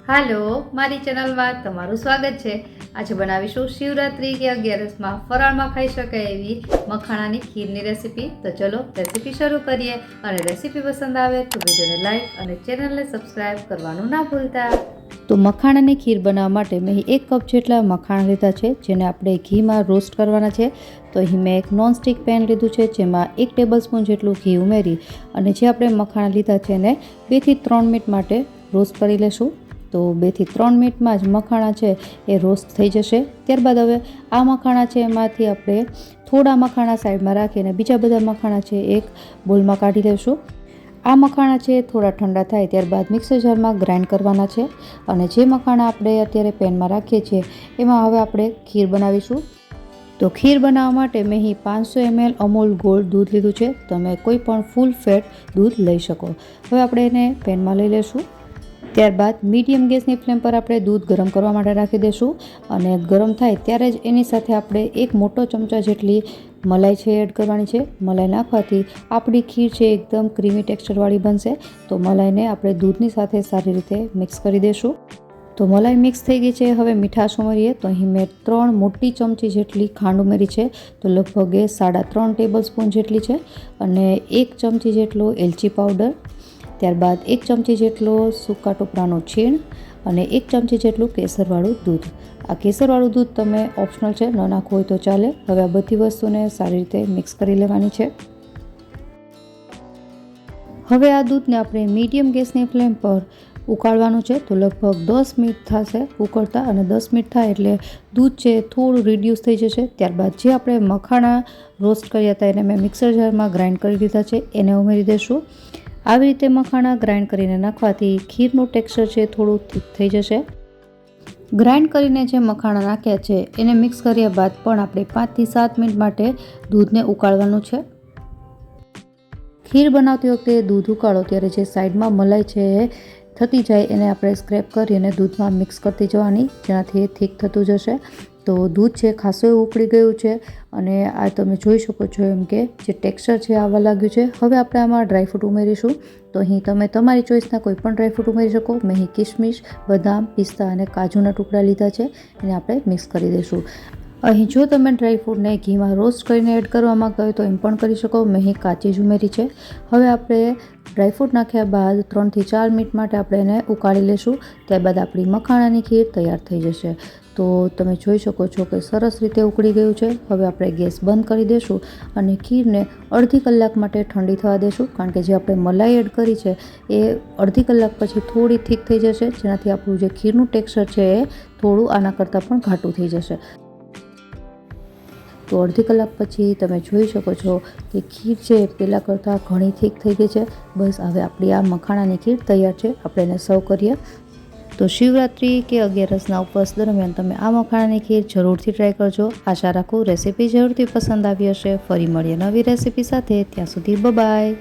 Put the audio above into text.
હાલો, મારી ચેનલમાં તમારું સ્વાગત છે। આજે બનાવીશું શિવરાત્રી કે અગિયારસમાં ફરાળમાં ખાઈ શકાય એવી મખાણાની ખીરની રેસીપી। તો ચલો રેસીપી શરૂ કરીએ અને રેસીપી પસંદ આવે તો વિડીયોને લાઈક અને ચેનલને સબસ્ક્રાઈબ કરવાનું ના ભૂલતા। તો મખાણાની ખીર બનાવવા માટે મેં 1 કપ જેટલા મખાણા લીધા છે, જેને આપણે ઘીમાં રોસ્ટ કરવાના છે। તો અહીં મેં એક નોનસ્ટિક પેન લીધું છે, જેમાં 1 ટેબલસ્પૂન જેટલું ઘી ઉમેરી અને જે આપણે મખાણા લીધા છે એને 2 થી 3 મિનિટ માટે રોસ્ટ કરી લેશું। તો 2 થી 3 મિનિટમાં જ મખાણા છે એ રોસ્ટ થઈ જશે। ત્યારબાદ હવે આ મખાણા છે એમાંથી આપણે થોડા મખાણા સાઈડમાં રાખીને બીજા બધા મખાણા છે એક બોલમાં કાઢી લેશું। આ મખાણા છે થોડા ઠંડા થાય ત્યારબાદ મિક્સર જારમાં ગ્રાઇન્ડ કરવાના છે અને જે મખાણા આપણે અત્યારે પેનમાં રાખીએ છીએ એમાં હવે આપણે ખીર બનાવીશું। તો ખીર બનાવવા માટે મેં અહીં 500 ml અમૂલ ગોલ્ડ દૂધ લીધું છે। તમે કોઈ પણ ફૂલ ફેટ દૂધ લઈ શકો। હવે આપણે એને પેનમાં લઈ લેશું। ત્યારબાદ મીડિયમ ગેસની ફ્લેમ પર આપણે દૂધ ગરમ કરવા માટે રાખી દઈશું અને ગરમ થાય ત્યારે જ એની સાથે આપણે 1 મોટો ચમચા જેટલી મલાઈ છે એડ કરવાની છે। મલાઈ નાખવાથી આપણી ખીર છે એકદમ ક્રીમી ટેક્સચરવાળી બનશે। તો મલાઈને આપણે દૂધની સાથે સારી રીતે મિક્સ કરી દઈશું। તો મલાઈ મિક્સ થઈ ગઈ છે। હવે મીઠાશ ઉમેરીએ તો અહીં મેં 3 મોટી ચમચી જેટલી ખાંડ ઉમેરી છે। તો લગભગ 3.5 ટેબલસ્પૂન જેટલી છે અને 1 ચમચી જેટલો એલચી પાવડર, ત્યારબાદ 1 ચમચી જેટલો સૂકા ટોપરાનો છીણ અને 1 ચમચી જેટલું કેસરવાળું દૂધ। આ કેસરવાળું દૂધ તમે ઓપ્શનલ છે, ન નાખવું હોય તો ચાલે। હવે આ બધી વસ્તુને સારી રીતે મિક્સ કરી લેવાની છે। હવે આ દૂધને આપણે મીડિયમ ગેસની ફ્લેમ પર ઉકાળવાનું છે। તો લગભગ 10 મિનિટ થશે ઉકળતા અને 10 મિનિટ થાય એટલે દૂધ છે થોડું રિડ્યુસ થઈ જશે। ત્યારબાદ જે આપણે મખાણા રોસ્ટ કર્યા હતા એને મેં મિક્સર જારમાં ગ્રાઇન્ડ કરી દીધા છે, એને ઉમેરી દઈશું। આવી રીતે મખાણા ગ્રાઇન્ડ કરીને નાખવાથી ખીરનું ટેક્સચર છે થોડું થીક થઈ જશે। ગ્રાઇન્ડ કરીને જે મખાણા નાખ્યા છે એને મિક્સ કર્યા બાદ પણ આપણે 5 થી 7 મિનિટ માટે દૂધને ઉકાળવાનું છે। ખીર બનાવતી વખતે દૂધ ઉકાળો ત્યારે જે સાઈડમાં મલાઈ છે એ થતી જાય એને આપણે સ્ક્રેપ કરી અને દૂધમાં મિક્સ કરતી જવાની, જેનાથી એ થીક થતું જશે। તો દૂધ છે ખાસું એવું ઉકળી ગયું છે અને આ તમે જોઈ શકો છો એમ કે જે ટેક્સચર છે આવવા લાગ્યું છે। હવે આપણે આમાં ડ્રાયફ્રૂટ ઉમેરીશું। તો અહીં તમે તમારી ચોઈસના કોઈ પણ ડ્રાયફ્રૂટ ઉમેરી શકો। મેં અહીં કિશમિશ, બદામ, પિસ્તા અને કાજુના ટુકડા લીધા છે, એને આપણે મિક્સ કરી દઈશું। અહીં જો તમે ડ્રાયફ્રૂટને ઘીમાં રોસ્ટ કરીને એડ કરવા માંગતા હોય તો એમ પણ કરી શકો। મેં અહીં કાચી જ ઉમેરી છે। હવે આપણે ડ્રાયફ્રૂટ નાખ્યા બાદ 3 થી 4 મિનિટ માટે આપણે એને ઉકાળી લેશું। ત્યારબાદ આપણી મખાણાની ખીર તૈયાર થઈ જશે। તો તમે જોઈ શકો છો કે સરસ રીતે ઉકળી ગયું છે। હવે આપણે ગેસ બંધ કરી દઈશું અને ખીરને અડધી કલાક માટે ઠંડી થવા દઈશું, કારણ કે જે આપણે મલાઈ એડ કરી છે એ અડધી કલાક પછી થોડી થીક થઈ જશે, જેનાથી આપણું જે ખીરનું ટેક્સચર છે એ થોડું આના કરતાં પણ ઘાટું થઈ જશે। તો અડધી કલાક પછી તમે જોઈ શકો છો કે ખીર છે પહેલાં કરતાં ઘણી થીક થઈ ગઈ છે। બસ હવે આપણી આ મખાણાની ખીર તૈયાર છે। આપણે એને સર્વ કરીએ। તો શિવરાત્રી કે અગિયારસના ઉપવાસ દરમિયાન તમે આ મખાણાની ખીર જરૂરથી ટ્રાય કરજો। આશા રાખું રેસીપી જરૂરથી પસંદ આવી હશે। ફરી મળીએ નવી રેસીપી સાથે, ત્યાં સુધી બાય બાય।